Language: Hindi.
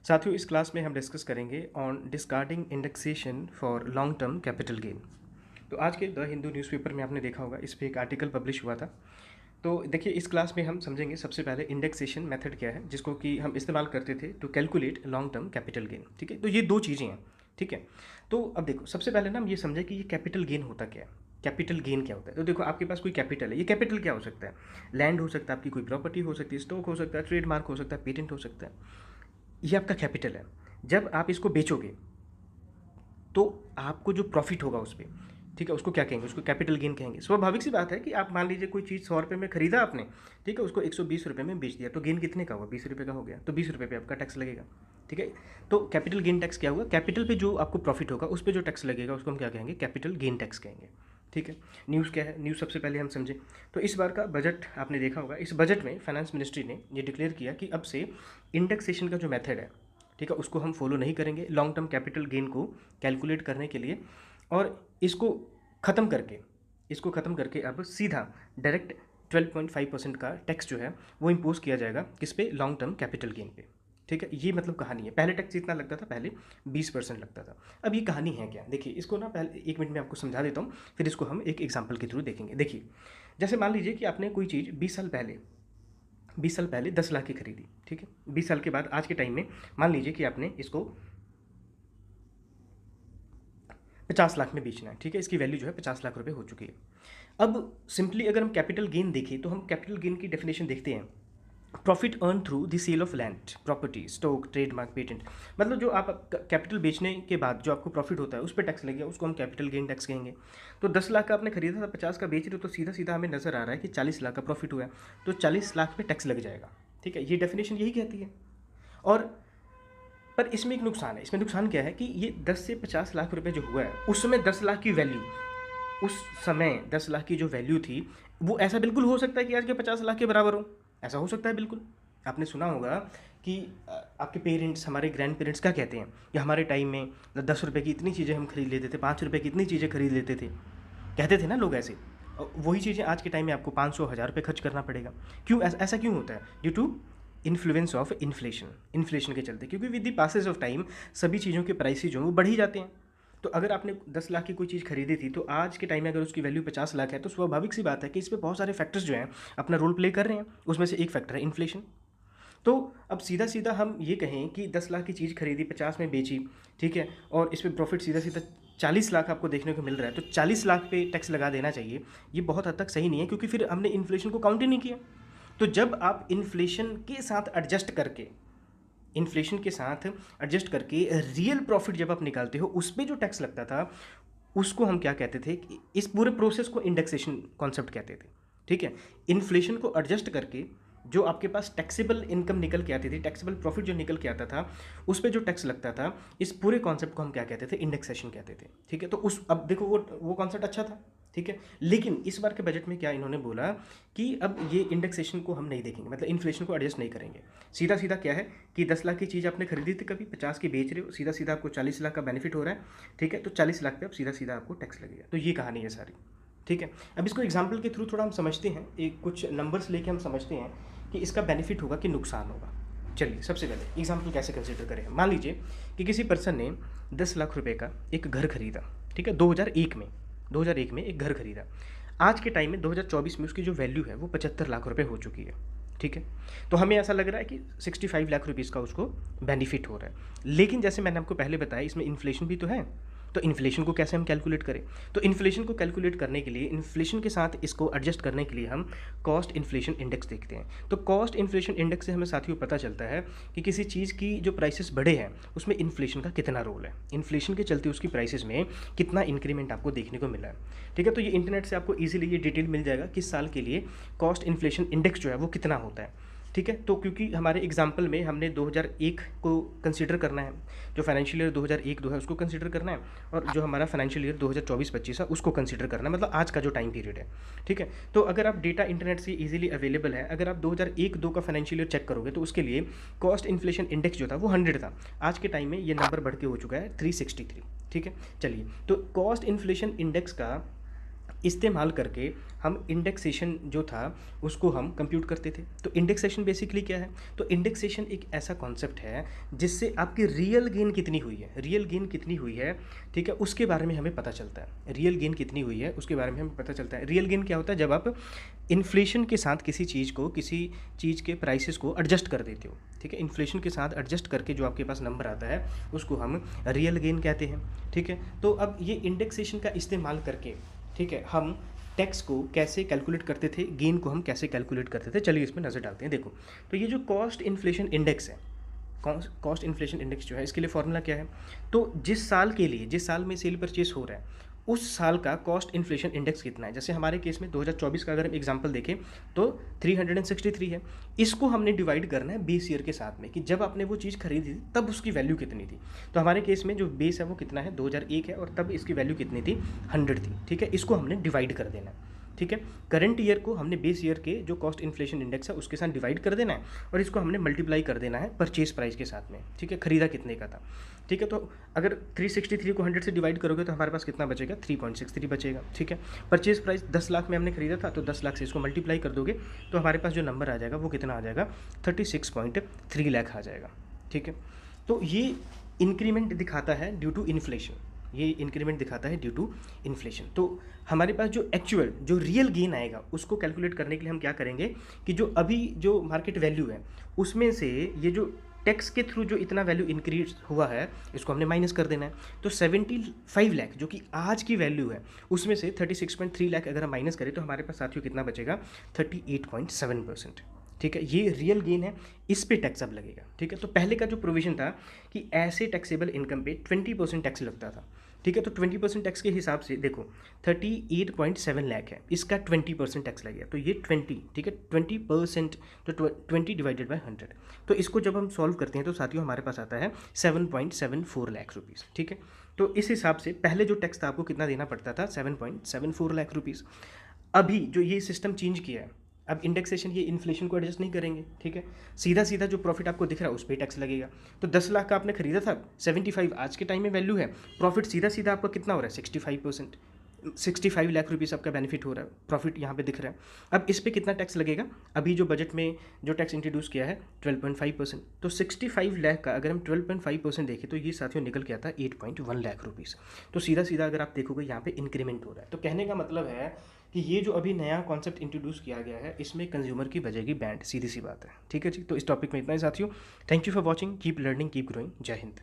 साथियों, इस क्लास में हम डिस्कस करेंगे on discarding indexation for long term capital gain. तो आज के द हिंदू न्यूज़पेपर में आपने देखा होगा, इस पे एक आर्टिकल पब्लिश हुआ था। तो देखिए, इस क्लास में हम समझेंगे सबसे पहले इंडेक्सेशन मेथड क्या है, जिसको कि हम इस्तेमाल करते थे to calculate long term capital gain. ठीक है, तो ये दो चीज़ें हैं। ठीक है, तो अब देखो, सबसे पहले ना हम ये समझें कि ये कैपिटल गेन होता क्या है। कैपिटल गेन क्या होता है? तो देखो, आपके पास कोई कैपिटल है, ये कैपिटल क्या हो सकता है? लैंड हो सकता है, आपकी कोई प्रॉपर्टी हो सकती है, स्टॉक हो सकता है, ट्रेडमार्क हो सकता है, पेटेंट हो सकता है। ये आपका कैपिटल है। जब आप इसको बेचोगे तो आपको जो प्रॉफिट होगा उस पर, ठीक है, उसको क्या कहेंगे? उसको कैपिटल गेन कहेंगे। स्वाभाविक सी बात है कि आप मान लीजिए कोई चीज़ 100 रुपये में खरीदा आपने, ठीक है, उसको 120 रुपये में बेच दिया, तो गेन कितने का हुआ? 20 रुपये का हो गया, तो 20 रुपये पे आपका टैक्स लगेगा। ठीक है, तो कैपिटल गेन टैक्स क्या हुआ? कैपिटल पे जो आपको प्रॉफिट होगा उस पर जो टैक्स लगेगा उसको हम क्या कहेंगे? कैपिटल गेन टैक्स कहेंगे। ठीक है, न्यूज़ क्या है? न्यूज़ सबसे पहले हम समझें तो इस बार का बजट आपने देखा होगा। इस बजट में फाइनेंस मिनिस्ट्री ने ये डिक्लेयर किया कि अब से इंडेक्सेशन का जो मेथड है, ठीक है, उसको हम फॉलो नहीं करेंगे लॉन्ग टर्म कैपिटल गेन को कैलकुलेट करने के लिए। और इसको ख़त्म करके अब सीधा डायरेक्ट 12.5% का टैक्स जो है वो इम्पोज किया जाएगा किस पे? लॉन्ग टर्म कैपिटल गेन पे। ठीक है, ये मतलब कहानी है। पहले टैक्स इतना लगता था, पहले 20% लगता था। अब ये कहानी है क्या? देखिए, इसको ना पहले 1 मिनट में आपको समझा देता हूँ, फिर इसको हम एक एग्जाम्पल के थ्रू देखेंगे। देखिए, जैसे मान लीजिए कि आपने कोई चीज़ 20 साल पहले 10 लाख की खरीदी। ठीक है, 20 साल के बाद आज के टाइम में मान लीजिए कि आपने इसको 50 लाख में बेचना है। ठीक है, इसकी वैल्यू जो है 50 लाख रुपए हो चुकी है। अब सिंपली अगर हम कैपिटल गेन देखें तो हम कैपिटल गेन की डेफिनेशन देखते हैं, profit earn through the sale of land, property, stock, trademark, patent. मतलब जो आप कैपिटल बेचने के बाद जो आपको प्रॉफिट होता है उस पर टैक्स लगेगा, उसको हम कैपिटल गेन टैक्स कहेंगे। तो 10 लाख का आपने खरीदा था, 50 का बेच रहे हो, तो सीधा सीधा हमें नजर आ रहा है कि 40 लाख का प्रॉफिट हुआ है, तो 40 लाख पे टैक्स लग जाएगा। ठीक है, ये डेफिनेशन यही कहती है। और पर इसमें एक नुकसान है। इसमें नुकसान क्या है कि ये 10 से 50 लाख रुपए जो हुआ है, उस समय 10 लाख की वैल्यू, उस समय 10 लाख की जो वैल्यू थी, वो ऐसा बिल्कुल हो सकता है कि आज के 50 लाख के बराबर हो। ऐसा हो सकता है बिल्कुल। आपने सुना होगा कि आपके पेरेंट्स, हमारे ग्रैंड पेरेंट्स क्या कहते हैं कि हमारे टाइम में 10 रुपये की इतनी चीज़ें हम खरीद लेते थे, 5 रुपये की इतनी चीज़ें खरीद लेते थे, कहते थे ना लोग ऐसे। वही चीज़ें आज के टाइम में आपको 500-1000 रुपये खर्च करना पड़ेगा। क्यों? ऐसा क्यों होता है? Due to influence of inflation के चलते, क्योंकि with the passage of time सभी चीज़ों के प्राइसेज जो वो बढ़ ही जाते हैं। तो अगर आपने 10 लाख की कोई चीज़ खरीदी थी, तो आज के टाइम में अगर उसकी वैल्यू 50 लाख है, तो स्वाभाविक सी बात है कि इस पर बहुत सारे फैक्टर्स जो हैं अपना रोल प्ले कर रहे हैं। उसमें से एक फैक्टर है इन्फ्लेशन। तो अब सीधा सीधा हम ये कहें कि 10 लाख की चीज़ खरीदी, 50 में बेची, ठीक है, और इस पर प्रॉफिट सीधा सीधा 40 लाख आपको देखने को मिल रहा है, तो 40 लाख पे टैक्स लगा देना चाहिए। ये बहुत हद तक सही नहीं है, क्योंकि फिर हमने इन्फ्लेशन को काउंट ही नहीं किया। तो जब आप इन्फ्लेशन के साथ एडजस्ट करके रियल प्रॉफिट जब आप निकालते हो, उस पर जो टैक्स लगता था उसको हम क्या कहते थे? कि इस पूरे प्रोसेस को इंडेक्सेशन कॉन्सेप्ट कहते थे। ठीक है, इन्फ्लेशन को एडजस्ट करके जो आपके पास टैक्सेबल इनकम निकल के आती थी, टैक्सेबल प्रॉफिट जो निकल के आता था, उस पर जो टैक्स लगता था, इस पूरे कॉन्सेप्ट को हम क्या कहते थे? इंडेक्सेशन कहते थे। ठीक है, तो उस अब देखो, वो कॉन्सेप्ट अच्छा था। ठीक है, लेकिन इस बार के बजट में क्या इन्होंने बोला कि अब ये इंडेक्सेशन को हम नहीं देखेंगे, मतलब इन्फ्लेशन को एडजस्ट नहीं करेंगे। सीधा सीधा क्या है कि 10 लाख की चीज़ आपने खरीदी थी, कभी 50 की बेच रहे हो, सीधा सीधा आपको 40 लाख का बेनिफिट हो रहा है। ठीक है, तो 40 लाख पे अब सीधा सीधा आपको टैक्स लगेगा। तो ये कहानी है सारी। ठीक है, अब इसको एग्जाम्पल के थ्रू थोड़ा हम समझते हैं, एक कुछ नंबर्स लेके हम समझते हैं कि इसका बेनिफिट होगा कि नुकसान होगा। चलिए, सबसे पहले एग्जाम्पल कैसे कंसिडर करें। मान लीजिए कि किसी पर्सन ने 10 लाख रुपए का एक घर खरीदा। ठीक है, 2001 में एक घर खरीदा। आज के टाइम में 2024 में उसकी जो वैल्यू है वो 75 लाख रुपए हो चुकी है। ठीक है, तो हमें ऐसा लग रहा है कि 65 लाख रुपीज़ का उसको बेनिफिट हो रहा है। लेकिन जैसे मैंने आपको पहले बताया, इसमें इन्फ्लेशन भी तो है। तो इन्फ्लेशन को कैसे हम कैलकुलेट करें? तो इन्फ्लेशन को कैलकुलेट करने के लिए, इन्फ्लेशन के साथ इसको एडजस्ट करने के लिए हम कॉस्ट इन्फ्लेशन इंडेक्स देखते हैं। तो कॉस्ट इन्फ्लेशन इंडेक्स से हमें साथियों पता चलता है कि किसी चीज़ की जो प्राइसेस बढ़े हैं उसमें इन्फ्लेशन का कितना रोल है, इन्फ्लेशन के चलते उसकी प्राइसेस में कितना इंक्रीमेंट आपको देखने को मिला है। ठीक है, तो ये इंटरनेट से आपको ईजिली ये डिटेल मिल जाएगा किस साल के लिए कॉस्ट इन्फ्लेशन इंडेक्स जो है वो कितना होता है। ठीक है, तो क्योंकि हमारे एग्जाम्पल में हमने 2001 को कंसीडर करना है, जो फाइनेंशियल ईयर 2001-2 है उसको कंसीडर करना है, और जो हमारा फाइनेंशियल ईयर 2024-25 है उसको कंसीडर करना है, मतलब आज का जो टाइम पीरियड है। ठीक है, तो अगर आप डेटा इंटरनेट से इजीली अवेलेबल है, अगर आप 2001-2 का फाइनेंशियल ईयर चेक करोगे तो उसके लिए कॉस्ट इन्फ्लेशन इंडेक्स जो था वो 100 था। आज के टाइम में ये नंबर बढ़ के हो चुका है 363। ठीक है, चलिए, तो कॉस्ट इन्फ्लेशन इंडेक्स का इस्तेमाल करके हम इंडेक्सेशन जो था उसको हम कंप्यूट करते थे। तो इंडेक्सेशन बेसिकली क्या है? तो इंडेक्सेशन एक ऐसा कॉन्सेप्ट है जिससे आपकी रियल गेन कितनी हुई है, रियल गेन कितनी हुई है, ठीक है, उसके बारे में हमें पता चलता है। रियल गेन कितनी हुई है उसके बारे में हमें पता चलता है। रियल गेन क्या होता है? जब आप इन्फ्लेशन के साथ किसी चीज़ के प्राइसेस को एडजस्ट कर देते हो, ठीक है, इन्फ्लेशन के साथ एडजस्ट करके जो आपके पास नंबर आता है उसको हम रियल गेन कहते हैं, ठीक है। तो अब ये इंडेक्सेशन का इस्तेमाल करके, ठीक है, हम टैक्स को कैसे कैलकुलेट करते थे, गेन को हम कैसे कैलकुलेट करते थे, चलिए इसमें नज़र डालते हैं। देखो, तो ये जो कॉस्ट इन्फ्लेशन इंडेक्स है, कॉस्ट इन्फ्लेशन इंडेक्स जो है, इसके लिए फॉर्मूला क्या है? तो जिस साल में सेल परचेस हो रहा है उस साल का कॉस्ट इन्फ्लेशन इंडेक्स कितना है। जैसे हमारे केस में 2024 का अगर हम एग्जांपल देखें तो 363 है। इसको हमने डिवाइड करना है बेस ईयर के साथ में, कि जब आपने वो चीज़ खरीदी थी तब उसकी वैल्यू कितनी थी। तो हमारे केस में जो बेस है वो कितना है? 2001 है, और तब इसकी वैल्यू कितनी थी? 100 थी, ठीक है। इसको हमने डिवाइड कर देना है, ठीक है। करंट ईयर को हमने बेस ईयर के जो कॉस्ट इन्फ्लेशन इंडेक्स है उसके साथ डिवाइड कर देना है, और इसको हमने मल्टीप्लाई कर देना है परचेज प्राइस के साथ में, ठीक है, खरीदा कितने का था, ठीक है। तो अगर 363 को 100 से डिवाइड करोगे तो हमारे पास कितना बचेगा? 3.63 बचेगा, ठीक है। परचेज प्राइस 10 लाख में हमने खरीदा था, तो 10 लाख से इसको मल्टीप्लाई कर दोगे तो हमारे पास जो नंबर आ जाएगा वो कितना आ जाएगा? 36.3 लाख आ जाएगा, ठीक है। तो ये इंक्रीमेंट दिखाता है ड्यू टू इन्फ्लेशन, ये इंक्रीमेंट दिखाता है ड्यू टू इन्फ्लेशन। तो हमारे पास जो एक्चुअल जो रियल गेन आएगा उसको कैलकुलेट करने के लिए हम क्या करेंगे कि जो अभी जो मार्केट वैल्यू है उसमें से ये जो टैक्स के थ्रू जो इतना वैल्यू इंक्रीज हुआ है इसको हमने माइनस कर देना है। तो 75 लाख जो कि आज की वैल्यू है उसमें से 36.3 लाख अगर हम माइनस करें तो हमारे पास साथियों कितना बचेगा? 38.7%, ठीक है। ये रियल गेन है, इस पे टैक्स अब लगेगा, ठीक है। तो पहले का जो प्रोविजन था कि ऐसे टैक्सेबल इनकम पे 20% टैक्स लगता था, ठीक है। तो 20% टैक्स के हिसाब से देखो 38.7 लाख है, इसका 20% टैक्स लगेगा, तो ये 20, ठीक है, 20%, तो 20 डिवाइडेड बाय 100। तो इसको जब हम सॉल्व करते हैं तो साथियों हमारे पास आता है 7.74 लाख रुपीज़, ठीक है। तो इस हिसाब से पहले जो टैक्स था आपको कितना देना पड़ता था? 7.74 लाख रुपीज़। अभी जो ये सिस्टम चेंज किया है, अब इंडेक्सेशन ये इन्फ्लेशन को एडजस्ट नहीं करेंगे, ठीक है। सीधा सीधा जो प्रॉफिट आपको दिख रहा है उस पर टैक्स लगेगा। तो 10 लाख का आपने खरीदा था, 75 आज के टाइम में वैल्यू है, प्रॉफिट सीधा सीधा आपका कितना हो रहा है? 65%, 65 लाख रुपीज़ आपका बेनिफिट हो रहा है, प्रॉफिट यहाँ पे दिख रहा है। अब इस पे कितना टैक्स लगेगा? अभी जो बजट में जो टैक्स इंट्रोड्यूस किया है 12.5%, तो 65 लाख का अगर हम 12.5% देखें तो ये साथियों निकल के आता है 8.1 लाख रुपीज़। तो सीधा सीधा अगर आप देखोगे यहाँ पे इंक्रीमेंट हो रहा है। तो कहने का मतलब है कि ये जो अभी नया कॉन्सेप्ट इंट्रोड्यूस किया गया है इसमें कंज्यूमर की बजेगी बैंड, सीधी सी बात है, ठीक है जी। तो इस टॉपिक में इतना ही साथियों। Thank you for watching, keep learning, keep growing. जय हिंद।